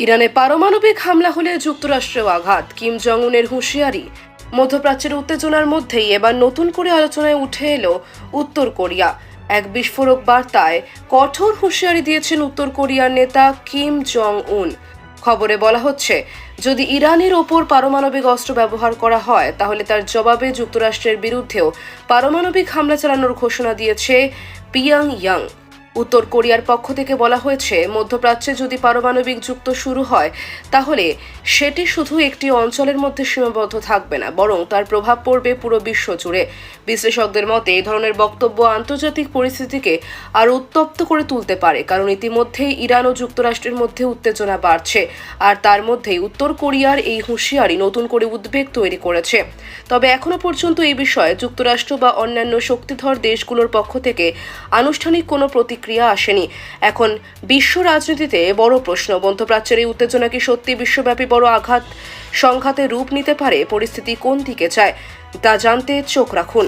ইরানে পারমাণবিক হামলা হলে যুক্তরাষ্ট্রেও আঘাত, কিম জং উনের হুঁশিয়ারি। মধ্যপ্রাচ্যের উত্তেজনার মধ্যেই এবার নতুন করে আলোচনায় উঠে এলো উত্তর কোরিয়া। এক বিস্ফোরক বার্তায় কঠোর হুঁশিয়ারি দিয়েছেন উত্তর কোরিয়ার নেতা কিম জং উন। খবরে বলা হচ্ছে, যদি ইরানের ওপর পারমাণবিক অস্ত্র ব্যবহার করা হয় তাহলে তার জবাবে যুক্তরাষ্ট্রের বিরুদ্ধেও পারমাণবিক হামলা চালানোর ঘোষণা দিয়েছে পিয়ংইয়ং। উত্তর কোরিয়ার পক্ষ থেকে বলা হয়েছে, মধ্যপ্রাচ্যে যদি পারমাণবিক যুদ্ধ শুরু হয় তাহলে সেটি শুধু একটি অঞ্চলের মধ্যে সীমাবদ্ধ থাকবে না, বরং তার প্রভাব পড়বে পুরো বিশ্ব জুড়ে। বিশ্লেষকদের মতে এই ধরনের বক্তব্য আন্তর্জাতিক পরিস্থিতিকে আরও উত্তপ্ত করে তুলতে পারে, কারণ ইতিমধ্যেই ইরান ও যুক্তরাষ্ট্রের মধ্যে উত্তেজনা বাড়ছে, আর তার মধ্যেই উত্তর কোরিয়ার এই হুঁশিয়ারি নতুন করে উদ্বেগ তৈরি করেছে। তবে এখনো পর্যন্ত এই বিষয়ে যুক্তরাষ্ট্র বা অন্যান্য শক্তিধর দেশগুলোর পক্ষ থেকে আনুষ্ঠানিক কোনো প্রতিক্রিয়া আসেনি। এখন বিশ্ব রাজনীতিতে বড় প্রশ্ন, মধ্যপ্রাচ্যের এই উত্তেজনা কি সত্যি বিশ্বব্যাপী বড় সংঘাতে রূপ নিতে পারে? পরিস্থিতি কোন দিকে যায় তা জানতে চোখ রাখুন।